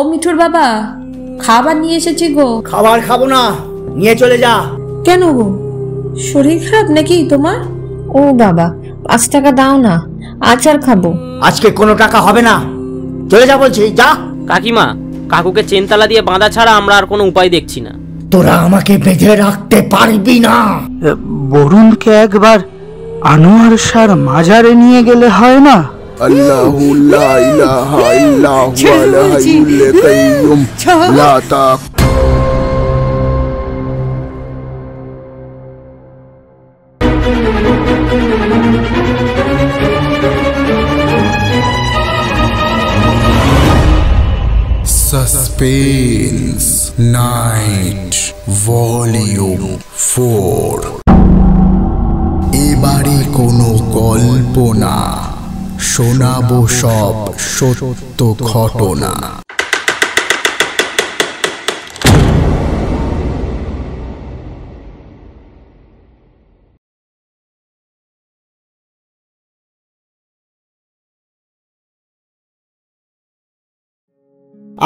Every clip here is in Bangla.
মিঠুর বাবা, খাবার নিয়ে এসেছি গো। খাবার খাবো না, নিয়ে চলে যা। কেন গো, শরীর খারাপ নাকি তোমার? ও বাবা, 5 টাকা দাও না, আচার খাবো। আজকে কোনো টাকা হবে না, চলে যা বলছি, যা। কাকিমা, কাকুকে চেনতালা দিয়ে বাঁধা ছাড়া আমরা আর কোনো উপায় দেখছি না। তোরা আমাকে বেঁধে রাখতে পারবি না। বরুণকে একবার আনোয়ার শাহর মাজারে নিয়ে গেলে হয় না? আল্লাহু লা ইলাহা ইল্লাহু আল হাইয়ুল কাইয়ুম লা তাক। Suspense night volume 4। এবারে কোনো গল্প না, শোনাবো সব সত্য ঘটনা।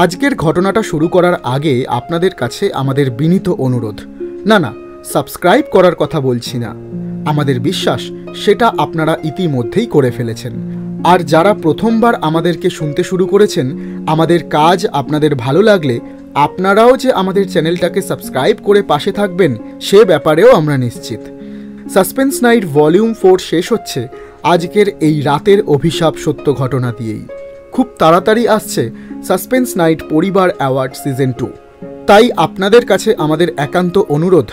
আজকের ঘটনাটা শুরু করার আগে আপনাদের কাছে আমাদের বিনীত অনুরোধ, না সাবস্ক্রাইব করার কথা বলছি না, আমাদের বিশ্বাস সেটা আপনারা ইতিমধ্যেই করে ফেলেছেন। আর যারা প্রথমবার আমাদেরকে শুনতে শুরু করেছেন, আমাদের কাজ আপনাদের ভালো লাগলে আপনারাও যে আমাদের চ্যানেলটাকে সাবস্ক্রাইব করে পাশে থাকবেন সে ব্যাপারেও আমরা নিশ্চিত। সাসপেন্স নাইট ভলিউম 4 শেষ হচ্ছে আজকের এই রাতের অভিশাপ সত্য ঘটনা দিয়েই। খুব তাড়াতাড়ি আসছে সাসপেন্স নাইট পরিবার অ্যাওয়ার্ড সিজন 2। তাই আপনাদের কাছে আমাদের একান্ত অনুরোধ,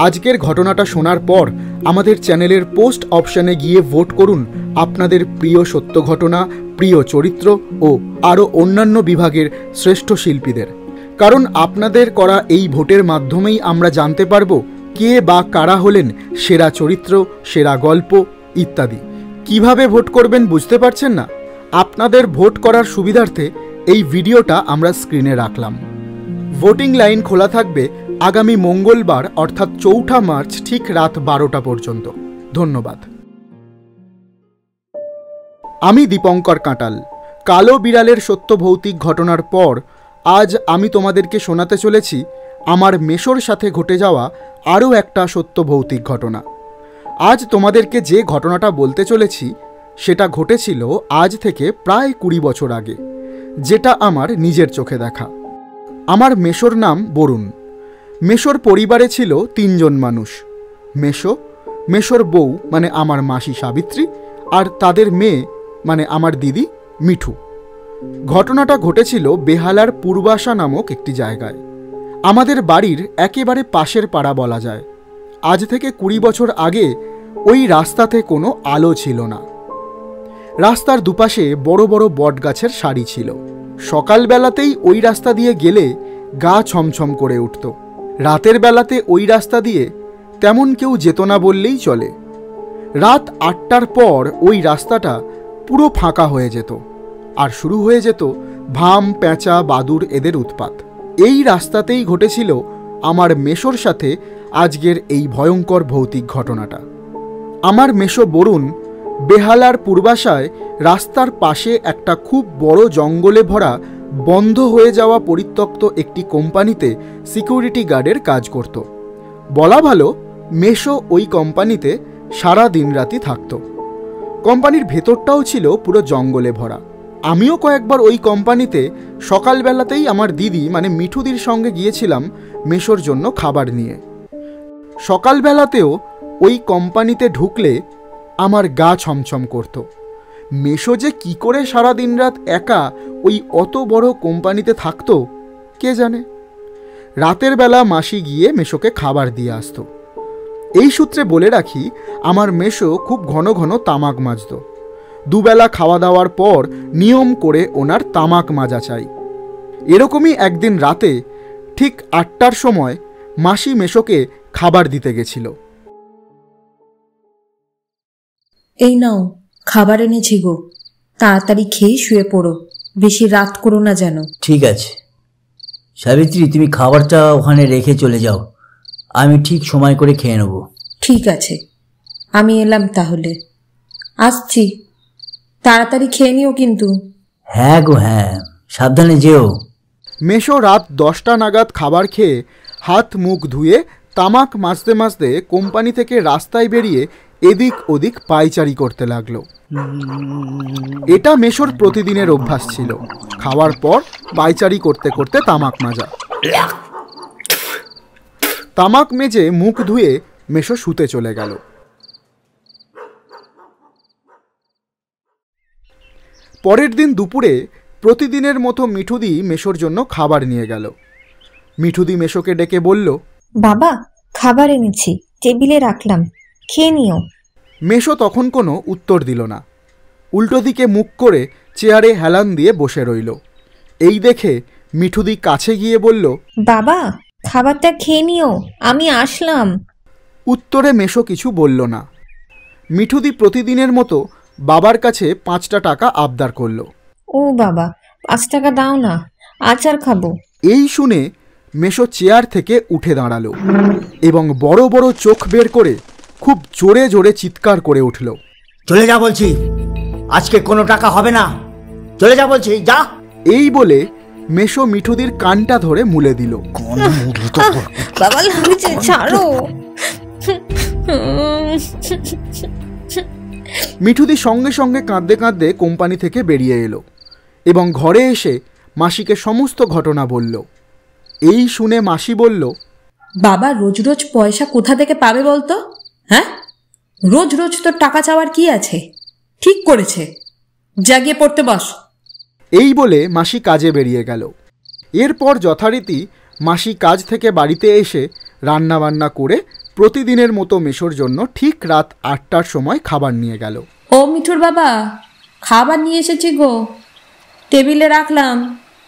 আজকের ঘটনাটা শোনার পর আমাদের চ্যানেলের পোস্ট অপশানে গিয়ে ভোট করুন আপনাদের প্রিয় সত্য ঘটনা, প্রিয় চরিত্র ও আরও অন্যান্য বিভাগের শ্রেষ্ঠ শিল্পীদের। কারণ আপনাদের করা এই ভোটের মাধ্যমেই আমরা জানতে পারবো কে বা কারা হলেন সেরা চরিত্র, সেরা গল্প ইত্যাদি। কিভাবে ভোট করবেন বুঝতে পারছেন না? আপনাদের ভোট করার সুবিধার্থে এই ভিডিওটা আমরা স্ক্রিনে রাখলাম। ভোটিং লাইন খোলা থাকবে আগামী মঙ্গলবার অর্থাৎ 4 মার্চ ঠিক রাত 12টা পর্যন্ত। ধন্যবাদ। আমি দীপঙ্কর কাঁটাল। কালো বিড়ালের সত্য ভৌতিক ঘটনার পর আজ আমি তোমাদেরকে শোনাতে চলেছি আমার মেশোর সাথে ঘটে যাওয়া আরও একটা সত্য ভৌতিক ঘটনা। আজ তোমাদেরকে যে ঘটনাটা বলতে চলেছি সেটা ঘটেছিল আজ থেকে প্রায় 20 বছর আগে, যেটা আমার নিজের চোখে দেখা। আমার মেশোর নাম বরুণ। মেশোর পরিবারে ছিল 3 জন মানুষ, মেশো, মেশোর বউ মানে আমার মাসি সাবিত্রী, আর তাদের মেয়ে মানে আমার দিদি মিঠু। ঘটনাটা ঘটেছিল বেহালার পূর্বাশা নামক একটি জায়গায়। আমাদের বাড়ির একেবারে পাশের পাড়া বলা যায়। আজ থেকে 20 বছর আগে ওই রাস্তাতে কোনো আলো ছিল না। রাস্তার দুপাশে বড় বড় বটগাছের সারি ছিল। সকালবেলাতেই ওই রাস্তা দিয়ে গেলে গা ছমছম করে উঠত। রাতের বেলাতে ওই রাস্তা দিয়ে তেমন কেউ যেত না বললেই চলে। রাত 8টার পর ওই রাস্তাটা পুরো ফাঁকা হয়ে যেত, আর শুরু হয়ে যেত ভাম, পেঁচা, বাদুড় এদের উৎপাত। এই রাস্তাতেই ঘটেছিল আমার মেশোর সাথে আজকের এই ভয়ঙ্কর ভৌতিক ঘটনাটা। আমার মেশো বরুণ বেহালার পূর্বাশায় রাস্তার পাশে একটা খুব বড় জঙ্গলে ভরা বন্ধ হয়ে যাওয়া পরিত্যক্ত একটি কোম্পানিতে সিকিউরিটি গার্ডের কাজ করত। বলা ভালো, মেশো ওই কোম্পানিতে সারা দিন রাতি থাকত। কোম্পানির ভেতরটাও ছিল পুরো জঙ্গলে ভরা। আমিও কয়েকবার ওই কোম্পানিতে সকালবেলাতেই আমার দিদি মানে মিঠুদির সঙ্গে গিয়েছিলাম মেশোর জন্য খাবার নিয়ে। সকালবেলাতেও ওই কোম্পানিতে ঢুকলে আমার গা ছমছম করত। মেশো যে কি করে সারা দিন রাত একা ওই অত বড় কোম্পানিতে থাকতো কে জানে। রাতের বেলা মাসি গিয়ে মেশোকে খাবার দিয়ে আসতো। এই সূত্রে বলে রাখি, আমার মেশো খুব ঘন ঘন তামাক মাজত। দুবেলা খাওয়া দাওয়ার পর নিয়ম করে ওনার তামাক মাজা চাই। এরকমই একদিন রাতে ঠিক 8টার সময় মাসি মেশোকে খাবার দিতে গেছিল। এই নাও, খাবার এনেছি গো, তাড়াতাড়ি খেয়ে শুয়ে পড়ো, বেশি রাত করো না যেন। ঠিক আছে সাবিত্রী, তুমি খাবারটা ওখানে রেখে চলে যাও, আমি ঠিক সময় করে খেয়ে নেব। ঠিক আছে, আমি এলাম তাহলে, আসছি, তাড়াতাড়ি খেয়ে নিও কিন্তু। হ্যাঁ গো হ্যাঁ, সাবধানে যেও। মেশো রাত 10টা নাগাদ খাবার খেয়ে হাত মুখ ধুয়ে তামাক মাজতে মাজতে কোম্পানি থেকে রাস্তায় বেরিয়ে এদিক ওদিক পায়চারি করতে লাগলো। এটা মেশোর প্রতিদিনের অভ্যাস ছিল, খাওয়ার পর পায়চারি করতে করতে তামাক মাজা। তামাক মেজে মুখ ধুয়ে মেশো শুতে চলে গেল। পরের দিন দুপুরে প্রতিদিনের মতো মিঠুদি মেশোর জন্য খাবার নিয়ে গেল। মিঠুদি মেশোকে ডেকে বলল, বাবা খাবার এনেছি, টেবিলে রাখলাম, খেয়ে নিও। মেশো তখন কোনো উত্তর দিল না, উল্টো দিকে মুখ করে চেয়ারে হেলান দিয়ে বসে রইল। এই দেখে মিঠুদি কাছে গিয়ে বলল, বাবা খাবারটা খেয়ে নিও, আমি আসলাম। উত্তরে মেশো কিছু বলল না। মিঠুদি প্রতিদিনের মতো বাবার কাছে 5টা টাকা আবদার করল। ও বাবা 5 টাকা দাও না, আচার খাবো। এই শুনে মেশো চেয়ার থেকে উঠে দাঁড়ালো এবং বড় বড় চোখ বের করে খুব জোরে জোরে চিৎকার করে উঠল, চলে যা বলছি, আজকে কোনো টাকা হবে না, চলে যা বলছি, যা। এই বলে মেশো মিঠুদির কানটা ধরে মুলে দিল। বাবা লাগছে, ছাড়ো। মিঠুদি সঙ্গে সঙ্গে কাঁদতে কাঁদতে কোম্পানি থেকে বেরিয়ে এলো এবং ঘরে এসে মাসিকে সমস্ত ঘটনা বলল। এই শুনে মাসি বলল, বাবা রোজ রোজ পয়সা কোথা থেকে পাবে বলতো? হ্যাঁ, রোজ রোজ তোর টাকা চাওয়ার কি আছে? ঠিক করেছে, জাগিয়ে পড়তে বস। এই বলে মাসি কাজে বেরিয়ে গেল। এরপর যথারীতি মাসি কাজ থেকে বাড়িতে এসে রান্নাবান্না করে প্রতিদিনের মতো মেশোর জন্য ঠিক রাত 8টার সময় খাবার নিয়ে গেল। ও মিঠুর বাবা, খাবার নিয়ে এসেছি গো, টেবিলে রাখলাম,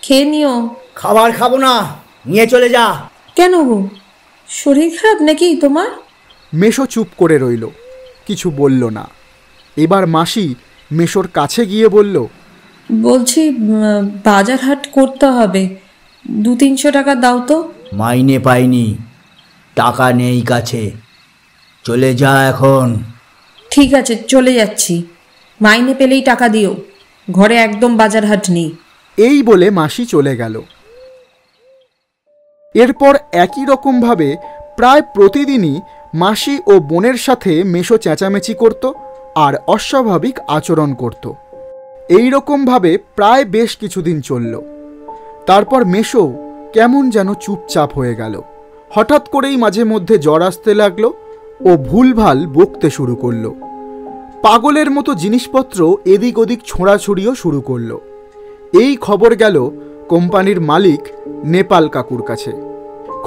খেয়ে নিও। খাবার খাবো না, নিয়ে চলে যা। কেন গো, শরীর খারাপ নাকি তোমার? মেশো চুপ করে রইল, কিছু বলল না। এবার মাসি মেশোর কাছে গিয়ে বলল, বলছি বাজার হাট করতে হবে, 200-300 টাকা দাও তো। মাইনে পাইনি, টাকা নেই কাছে, চলে যা এখন। ঠিক আছে, চলে যাচ্ছি, মাইনে পেলেই টাকা দিও, ঘরে একদম বাজার হাট নেই। এই বলে মাসি চলে গেল। এরপর একই রকমভাবে প্রায় প্রতিদিনই মাসি ও বোনের সাথে মেশো চেঁচামেচি করত আর অস্বাভাবিক আচরণ করত। এই রকমভাবে প্রায় বেশ কিছুদিন চলল। তারপর মেশো কেমন যেন চুপচাপ হয়ে গেল। হঠাৎ করেই মাঝে মধ্যে জ্বর আসতে লাগলো ও ভুলভাল বকতে শুরু করলো। পাগলের মতো জিনিসপত্র এদিক ওদিক ছোঁড়াছুড়িও শুরু করলো। এই খবর গেল কোম্পানির মালিক নেপাল কাকুর কাছে।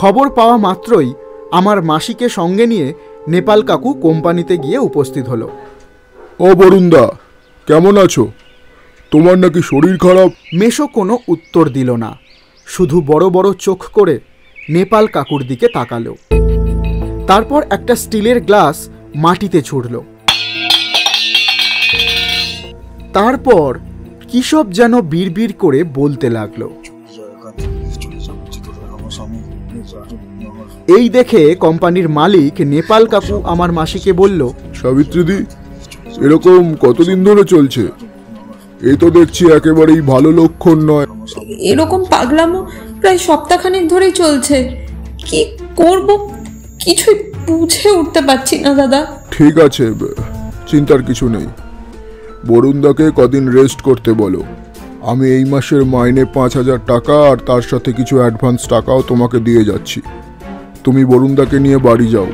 খবর পাওয়া মাত্রই আমার মাসিকে সঙ্গে নিয়ে নেপাল কাকু কোম্পানিতে গিয়ে উপস্থিত হলো। ও বরুণদা, কেমন আছো? তোমার নাকি শরীর খারাপ? মেশো কোনো উত্তর দিল না, শুধু বড় বড় চোখ করে নেপাল কাকুর দিকে তাকালো। তারপর একটা স্টিলের গ্লাস মাটিতে ছুঁড়ল। তারপর কিসব যেন বিড়বিড় করে বলতে লাগলো। এই দেখে কোম্পানির মালিক নেপাল কাকু আমার মাসিকে বলল, সাবিত্রীদি, এরকম কতদিন ধরে চলছে? এই তো দেখছি একেবারেই ভালো লক্ষণ নয়। এরকম পাগলামো প্রায় সপ্তাহখানেক ধরেই চলছে, কি করব কিছুই বুঝে উঠতে পারছি না দাদা। ঠিক আছে, চিন্তার কিছু নেই। বরুণদাকে কদিন রেস্ট করতে বলো। আমি এই মাসের মাইনে 5,000 টাকা আর তার সাথে কিছু অ্যাডভান্স টাকাও তোমাকে দিয়ে যাচ্ছি। তুমি বরুণদাকে নিয়ে বাড়ি যাও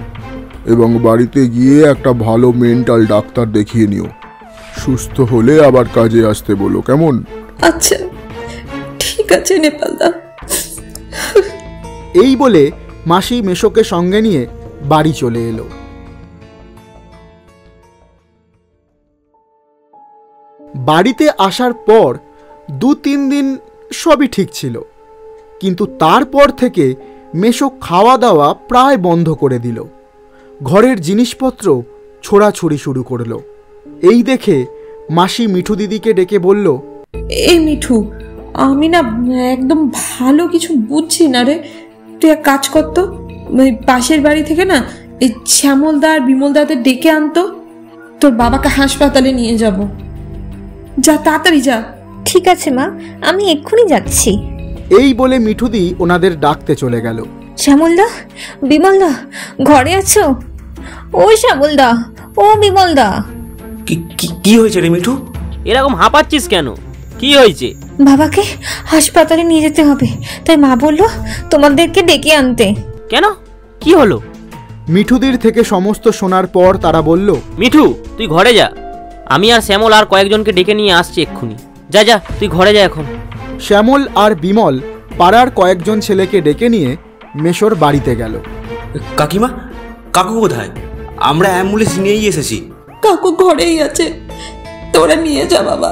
এবং বাড়িতে গিয়ে একটা ভালো মেন্টাল ডাক্তার দেখিয়ে নিও। সুস্থ হলে আবার কাজে আসতে বলো, কেমন? আচ্ছা ঠিক আছে নেপালদা। এই বলে মাসি মেশোকে সঙ্গে নিয়ে বাড়ি চলে এলো। বাড়িতে আসার পর 2-3 দিন সবই ঠিক ছিল, কিন্তু তারপর থেকে মেশো খাওয়া দাওয়া প্রায় বন্ধ করে দিল। ঘরের জিনিসপত্র ছোড়াছুড়ি শুরু করলো। এই দেখে মাসি মিঠু দিদিকে ডেকে বলল, এই মিঠু, আমি না একদম ভালো কিছু বুঝছি না রে, তুই এক কাজ করতো, পাশের বাড়ি থেকে না এই শ্যামলদা আর বিমলদাদের ডেকে আনতো, তোর বাবাকে হাসপাতালে নিয়ে যাব। যা তাড়াতাড়ি যা। ঠিক আছে মা, আমি এক্ষুনি যাচ্ছি। এই বলে মিঠুদি ওনাদের ডাকতে চলে গেল। শ্যামলদা, বিমলদা, ঘরে আছো? ও শ্যামলদা, ও বিমলদা। কি হয়েছে রে মিঠু? এরকম হাঁপাচ্ছিস কেন? কি হয়েছে? বাবাকে হাসপাতালে নিয়ে যেতে হবে, তাই মা বললো তোমাদেরকে ডেকে আনতে। কেন, কি হলো? মিঠুদির থেকে সমস্ত শোনার পর তারা বলল, মিঠু তুই ঘরে যা, আমি আর শ্যামল আর কয়েকজনকে ডেকে নিয়ে আসছি এক্ষুনি। যা যা, তুই ঘরে যা এখন। শ্যামল আর বিমল পাড়ার কয়েকজন ছেলেকে ডেকে নিয়ে মেশোর বাড়িতে গেল। কাকিমা, কাকু কোথায়? আমরা অ্যাম্বুলেন্স নিয়েই এসেছি। কাকু ঘরেই আছে, তোরা নিয়ে যা বাবা,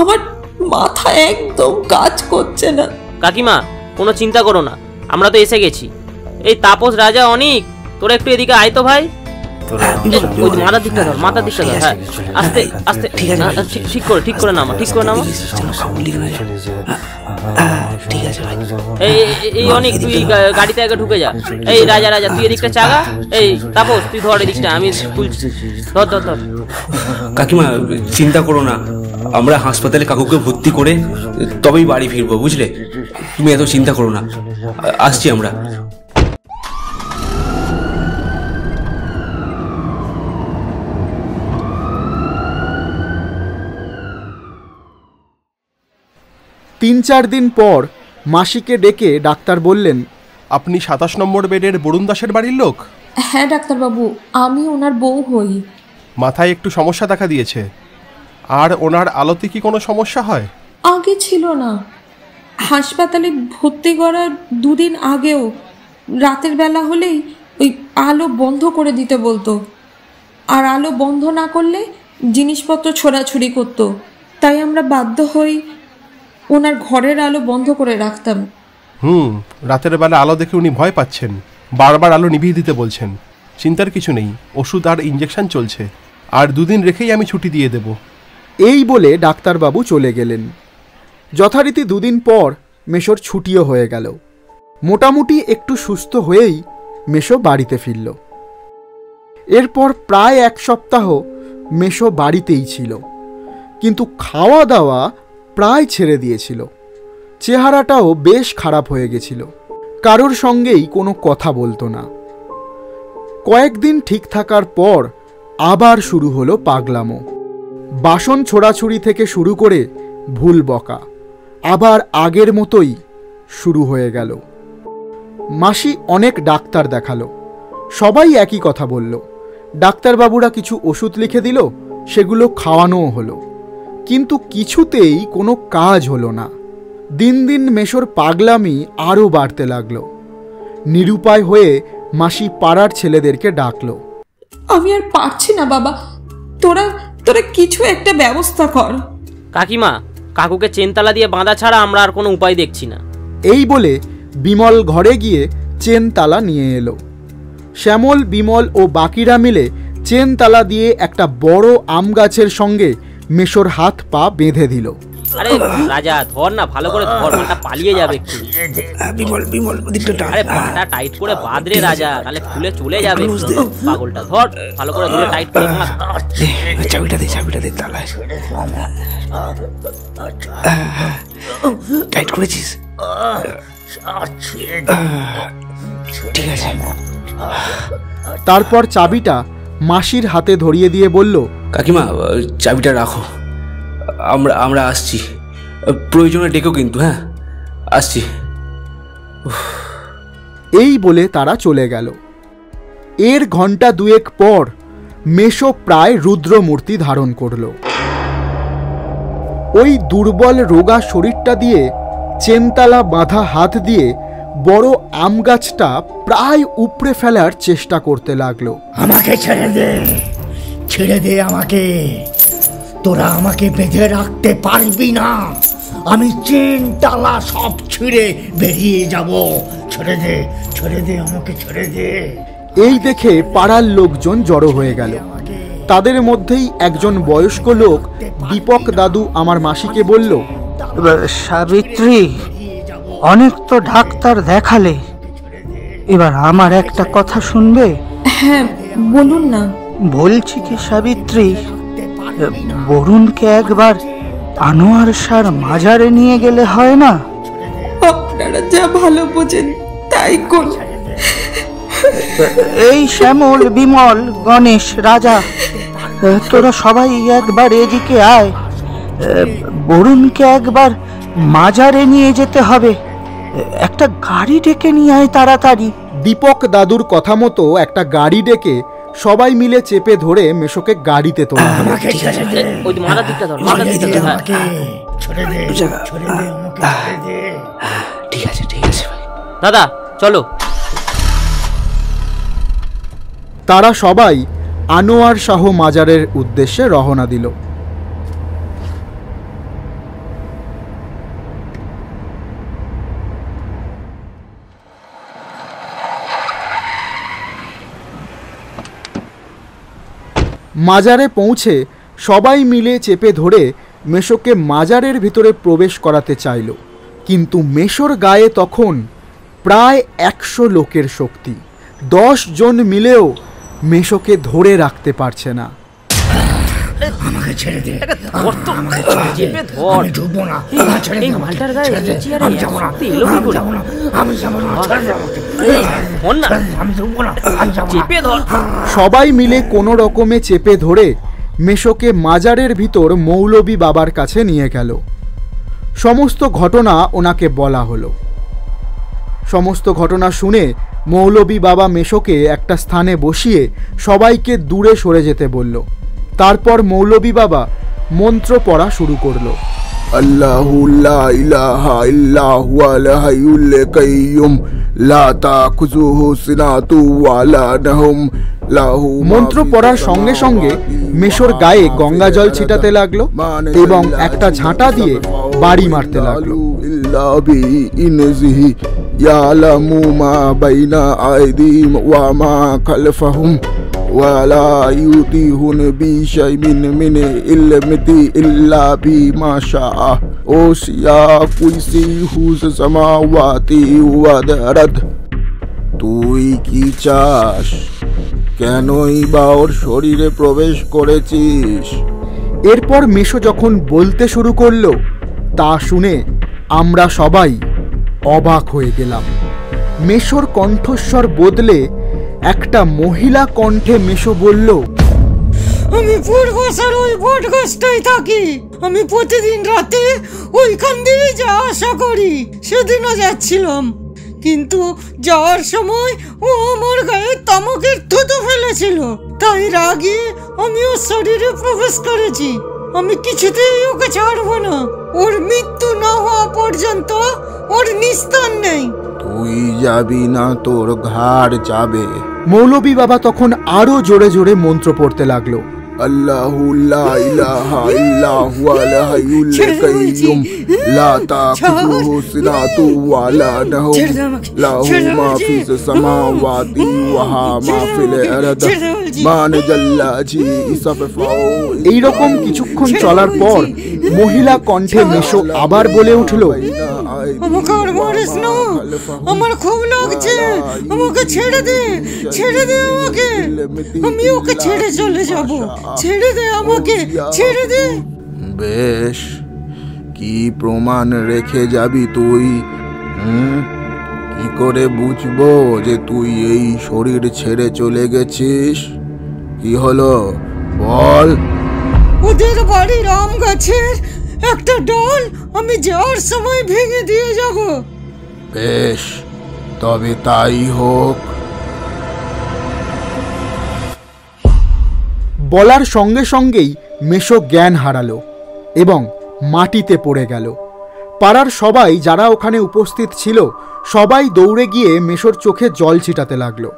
আমার মাথা একদম কাজ করছে না। কাকিমা কোনো চিন্তা করো না, আমরা তো এসে গেছি। এই তাপস, রাজা, অনিক, তোরা একটু এদিকে আয় তো ভাই। মাথার দিকটা ধর, মাথার দিকটা ধর। হ্যাঁ, আস্তে আস্তে, ঠিক করে নামা, ঠিক করে নামা। এই অনেক, তুই গাড়িতে আগে ঢুকে যা। এই রাজা, তুই এদিকটা চাগা। এই তাপস, তুই ধর এদিকটা, আমি ধর। কাকিমা চিন্তা করো না, আমরা হাসপাতালে কাকুকে ভর্তি করে তবেই বাড়ি ফিরবো, বুঝলে? তুমি এত চিন্তা করো না, আসছি আমরা। তিন চার দিন পর মাসিকে ডেকে ডাক্তার বললেন, আপনি 27 নম্বর বেডের বরুণ দাসের বাড়ির লোক? হ্যাঁ ডাক্তারবাবু, আমি ওনার বউ হই। মাথায় একটু সমস্যা দেখা দিয়েছে। আর ওনার আলোতে কি কোনো সমস্যা হয়? আগে ছিল না, হাসপাতালে ভর্তি করার 2 দিন আগেও রাতের বেলা হলেই ওই আলো বন্ধ করে দিতে বলতো, আর আলো বন্ধ না করলে জিনিসপত্র ছোড়াছুড়ি করতো। তাই আমরা বাধ্য হই ওনার ঘরের আলো বন্ধ করে রাখতাম। রাতের বেলা আলো দেখে উনি ভয় পাচ্ছেন, বারবার আলো নিভিয়ে দিতে বলছেন। চিন্তার কিছু নেই, ওষুধ আর ইঞ্জেকশন চলছে, আর 2 দিন রেখেই আমি ছুটি দিয়ে দেব। এই বলে ডাক্তারবাবু চলে গেলেন। যথারীতি 2 দিন পর মেশোর ছুটিও হয়ে গেল। মোটামুটি একটু সুস্থ হয়েই মেশো বাড়িতে ফিরল। এরপর প্রায় 1 সপ্তাহ মেশো বাড়িতেই ছিল, কিন্তু খাওয়া দাওয়া প্রায় ছেড়ে দিয়েছিল। চেহারাটাও বেশ খারাপ হয়ে গেছিল, কারোর সঙ্গেই কোনো কথা বলতো না। কয়েকদিন ঠিক থাকার পর আবার শুরু হলো পাগলামো। বাসন ছোড়াছুড়ি থেকে শুরু করে ভুল বকা আবার আগের মতোই শুরু হয়ে গেল। মাসি অনেক ডাক্তার দেখালো, সবাই একই কথা বলল। ডাক্তারবাবুরা কিছু ওষুধ লিখে দিল, সেগুলো খাওয়ানোও হলো, কিন্তু কিছুতেই কোনো কাজ হলো না। দিন দিন মেশোর পাগলামি আরও বাড়তে লাগলো। নিরুপায় হয়ে মাসি পাড়ার ছেলেদেরকে ডাকলো। আমি আর পারছি না বাবা, তোরা কিছু একটা ব্যবস্থা কর। কাকিমা, কাকুকে চেনতালা দিয়ে বাঁধা ছাড়া আমরা আর কোনো উপায় দেখছি না। এই বলে বিমল ঘরে গিয়ে চেন তালা নিয়ে এলো। শ্যামল, বিমল ও বাকিরা মিলে চেন তালা দিয়ে একটা বড় আম গাছের সঙ্গে মেশোর হাত পা বেঁধে দিল। আরে রাজা, ধর না, ভালো করে ধর, মাটা পালিয়ে যাবে একটু। আরে পাটা টাইট করে বাঁধ রে রাজা, তাহলে খুলে চলে যাবে পাগলটা। ধর ভালো করে ধরে টাইট করে বাঁধ। চাবিটা দে তালা। টাইট করেছিস? ঠিক আছে। তারপর চাবিটা মাসির হাতে ধরিয়ে দিয়ে বলল, কাকিমা চাবিটা রাখো, আমরা আসছি, প্রয়োজনে ডেকো কিন্তু। হ্যাঁ, আসছি। এই বলে তারা চলে গেল। এর ঘন্টা 2 পর মেশো প্রায় রুদ্রমূর্তি ধারণ করল। ওই দুর্বল রোগা শরীরটা দিয়ে চেনতালা বাঁধা হাত দিয়ে বড় আম গাছটা প্রায় উপড়ে ফেলার চেষ্টা করতে লাগলো। আমাকে ছেড়ে দে আমাকে, তোরা আমাকে বেঁধে রাখতে পারবি না। আমি চেন তালা সব ছিঁড়ে বেরিয়ে যাব। ছেড়ে দে আমাকে, ছেড়ে দে। এই দেখে পাড়ার লোকজন জড়ো হয়ে গেল। তাদের মধ্যেই একজন বয়স্ক লোক, দীপক দাদু, আমার মাসিকে বলল, সাবিত্রী, অনেক তো ডাক্তার দেখালে, এবার আমার একটা কথা শুনবে? হ্যাঁ বলুন না। বলছি কি সাবিত্রী, বরুণকে একবার আনোয়ার স্যার মাজারে নিয়ে গেলে হয় না? আপনারা যা ভালো বোঝেন তাই করুন। এই শ্যামল, বিমল, গণেশ, রাজা, তোরা সবাই একবার এদিকে আয়। বরুণকে একবার মাজারে নিয়ে যেতে হবে। একটা গাড়ি ডেকে নিয়ে আয় তাড়াতাড়ি। দীপক দাদুর কথা মতো একটা গাড়ি ডেকে সবাই মিলে চেপে ধরে মেশোকে গাড়িতে তোলা হলো। ওই মাথার দিকটা ধর, মাথার দিকটা ধর। ঠিক আছে ঠিক আছে ভাই। দাদা চলো। তারা সবাই আনোয়ার শাহ মাজারের উদ্দেশ্যে রওনা দিল। মাজারে পৌঁছে সবাই মিলে চেপে ধরে মেশোকে মাজারের ভিতরে প্রবেশ করাতে চাইল, কিন্তু মেশোর গায়ে তখন প্রায় 100 লোকের শক্তি। 10 জন মিলেও মেশোকে ধরে রাখতে পারছে না। আমাকে ছেড়ে দে, আমাকে ছেড়ে দে, আমি ঢুকবো না। এই মালটার গায়ে আমি যাবো না, আমি যাবো না, আমি ঢুকবো না, আমি যাবো না। সবাই মিলে কোনো রকমে চেপে ধরে মেশোকে মাজারের ভিতর মৌলবী বাবার কাছে নিয়ে গেল। সমস্ত ঘটনা ওনাকে বলা হলো। সমস্ত ঘটনা শুনে মৌলবী বাবা মেশোকে একটা স্থানে বসিয়ে সবাইকে দূরে সরে যেতে বলল। তারপর মৌলবী বাবা মন্ত্র পড়া শুরু করলো। আল্লাহু লা ইলাহা ইল্লা হুয়াল হাইয়ুল কাইয়ুম লা তাখুযুহু সিনাতু ওয়া লা নাওম লাহু। মন্ত্র পড়ার সঙ্গে সঙ্গে মেশোর গায়ে গঙ্গা জল ছিটাতে লাগলো এবং একটা ঝাঁটা দিয়ে বাড়ি মারতে লাগলো। ইল্লা বিইনজিহি ইয়ালামু মা বাইনা আইদিহিম ওয়া মা খালফাহুম ওয়ালা ইউতিহুন বিশাইমিন মিন ইলমিহি ইল্লা বিমা শাআ ওসিয়া কুরসিহুস সামাওয়াতি ওয়াল আরদ। তুই কি চাস? কেনই বা ওর শরীরে প্রবেশ করেছিস? এরপর মেশো যখন বলতে শুরু করলো তা শুনে আমরা সবাই অবাক হয়ে গেলাম। মেশোর কণ্ঠস্বর বদলে একটা মহিলা কণ্ঠে মেশো বলল, আমি পূর্বসার ওই বট গাছটাই থাকি। আমি প্রতিদিন রাতে ওইখান দিয়ে যাওয়া আসা করি। সেদিনও যাচ্ছিলাম, কিন্তু যাওয়ার সময় ও আমার গায়ে তামাকের থুতু ফেলেছিল। তাই রাগে আমি ওর শরীরে প্রবেশ করেছি। আমি কিছুতেই ওকে ছাড়বো না। ওর মৃত্যু না হওয়া পর্যন্ত ওর নিস্তার নেই। তুই যাবি না, তোর ঘাড় যাবে। মৌলবী বাবা তখন আরো জোরে জোরে মন্ত্র পড়তে লাগলো। আল্লাহু লা ইলাহা ইল্লা হুয়াল হাইয়ুল কাইয়ুম লা তাখুযুহু সিনাতু ওয়া লা নাওম লাহু মা ফিস সামাওয়াতি ওয়া মা ফিল আরদ মান জাল্লাজি ইসফাউ। এই রকম কিছুক্ষণ চলার পর মহিলা কণ্ঠে মেশো আবার বলে উঠল, আমাকে আর মারিস না, আমার খুব লাগছে, আমাকে ছেড়ে দে, ছেড়ে দে আমাকে, আমি ওকে ছেড়ে চলে যাব, ছেড়ে দে আমাকে, ছেড়ে দে। বেশ, কি প্রমাণ রেখে যাবি তুই? কি করে বুঝবো যে তুই এই শরীর ছেড়ে চলে গেছিস? কি হলো বল। ওদের বাড়ির আম গাছের একটা ডাল আমি যাওয়ার সময় ভেঙে দিয়ে যাব। বেশ, তবে তাই হোক। বলার সঙ্গে সঙ্গেই মেশো জ্ঞান হারালো এবং মাটিতে পড়ে গেল। পাড়ার সবাই যারা ওখানে উপস্থিত ছিল সবাই দৌড়ে গিয়ে মেশোর চোখে জল ছিটাতে লাগলো।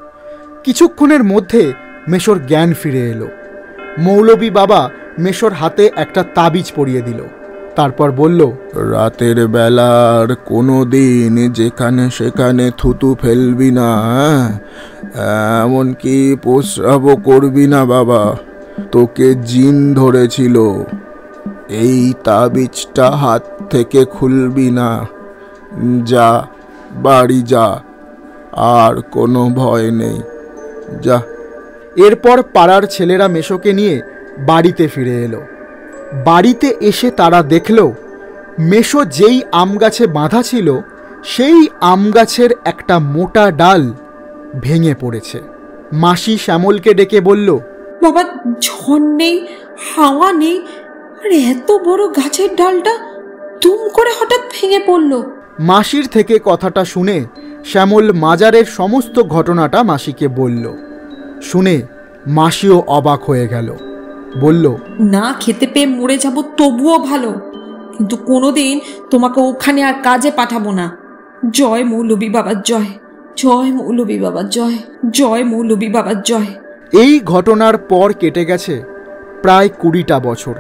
কিছুক্ষণের মধ্যে মেশোর জ্ঞান ফিরে এলো। মৌলবী বাবা মেশোর হাতে একটা তাবিজ পরিয়ে দিল। তারপর বলল, রাতের বেলার কোনো দিন যেখানে সেখানে থুতু ফেলবি না, এমনকি প্রস্রাবও করবি না বাবা। তোকে জিন ধরেছিল। এই তাবিজটা হাত থেকে খুলবি না। যা, বাড়ি যা, আর কোনো ভয় নেই, যা। এরপর পাড়ার ছেলেরা মেশোকে নিয়ে বাড়িতে ফিরে এলো। বাড়িতে এসে তারা দেখল মেশো যেই আম গাছে বাঁধা ছিল সেই আম গাছের একটা মোটা ডাল ভেঙে পড়েছে। মাসি শ্যামলকে ডেকে বলল, বাবা, ঝড় নেই, হাওয়া নেই, আর এত বড় গাছের ডালটা দুম করে হঠাৎ ভেঙে পড়ল। মাসির থেকে কথাটা শুনে শ্যামল মাজারের সমস্ত ঘটনাটা মাসিকে বলল। শুনে মাসিও অবাক হয়ে গেল, বলল, না খেতে পেয়ে মরে যাব তবুও ভালো, কিন্তু কোনোদিন তোমাকে ওখানে আর কাজে পাঠাবো না। জয় মৌলবী বাবার জয়, জয় মৌলবী বাবার জয়, জয় মৌলবী বাবার জয়। এই ঘটনার পর কেটে গেছে প্রায় 20টা বছর।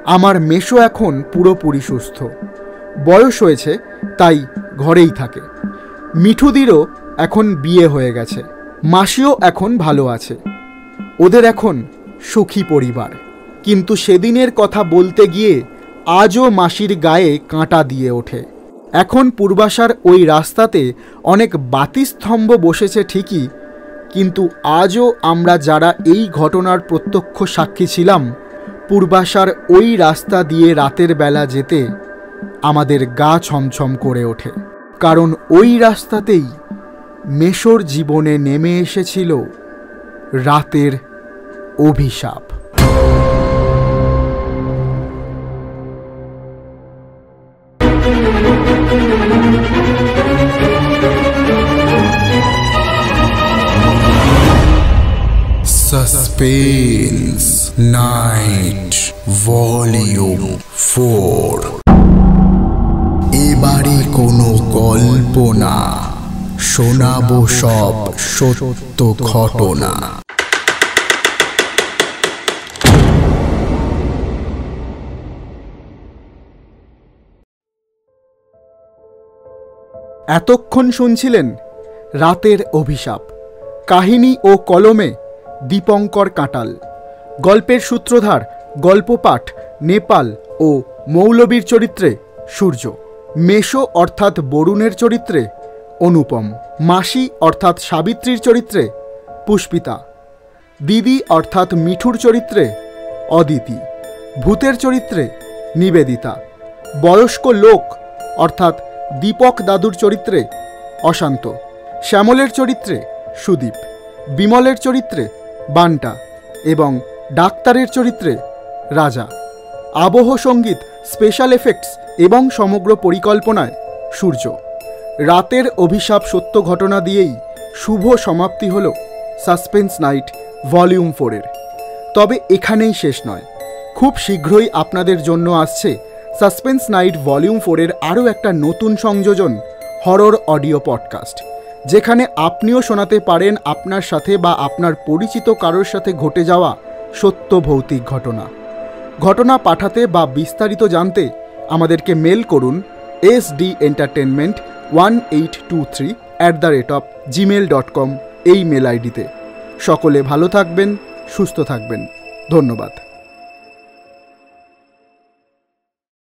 আমার মেশো এখন পুরোপুরি সুস্থ, বয়স হয়েছে তাই ঘরেই থাকে। মিঠুদিরও এখন বিয়ে হয়ে গেছে, মাসিও এখন ভালো আছে, ওদের এখন সুখী পরিবার। কিন্তু সেদিনের কথা বলতে গিয়ে আজও মাসির গায়ে কাঁটা দিয়ে ওঠে। এখন পূর্বাশার ওই রাস্তাতে অনেক বাতিস্তম্ভ বসেছে ঠিকই, কিন্তু আজও আমরা যারা এই ঘটনার প্রত্যক্ষ সাক্ষী ছিলাম, পূর্বাশার ওই রাস্তা দিয়ে রাতের বেলা যেতে আমাদের গা ছমছম করে ওঠে। কারণ ওই রাস্তাতেই মেশোর জীবনে নেমে এসেছিল রাতের অভিশাপ। Suspense night volume 4। এবারে কোনো গল্প না, শোনাবো সব সত্য ঘটনা। এতক্ষণ শুনছিলেন রাতের অভিশাপ। কাহিনী ও কলমে দীপঙ্কর কাঁটাল, গল্পের সূত্রধার, গল্পপাঠ নেপাল ও মৌলবীর চরিত্রে সূর্য, মেশো অর্থাৎ বরুণের চরিত্রে অনুপম, মাসি অর্থাৎ সাবিত্রীর চরিত্রে পুষ্পিতা, দিদি অর্থাৎ মিঠুর চরিত্রে অদিতি, ভূতের চরিত্রে নিবেদিতা, বয়স্ক লোক অর্থাৎ দীপক দাদুর চরিত্রে অশান্ত, শ্যামলের চরিত্রে সুদীপ, বিমলের চরিত্রে বান্টা এবং ডাক্তারের চরিত্রে রাজা। আবহ সঙ্গীত, স্পেশাল এফেক্টস এবং সমগ্র পরিকল্পনায় সূর্য। রাতের অভিশাপ সত্য ঘটনা দিয়েই শুভ সমাপ্তি হল সাসপেন্স নাইট ভলিউম 4-এর। তবে এখানেই শেষ নয়, খুব শীঘ্রই আপনাদের জন্য আসছে সাসপেন্স নাইট ভলিউম 4-এর আরও একটা নতুন সংযোজন, হরর অডিও পডকাস্ট, যেখানে আপনিও শোনাতে পারেন আপনার সাথে বা আপনার পরিচিত কারোর সাথে ঘটে যাওয়া সত্য ভৌতিক ঘটনা। ঘটনা পাঠাতে বা বিস্তারিত জানতে আমাদেরকে মেল করুন sdentertainment1823@gmail.com এই মেল আইডিতে। সকলে ভালো থাকবেন, সুস্থ থাকবেন। ধন্যবাদ।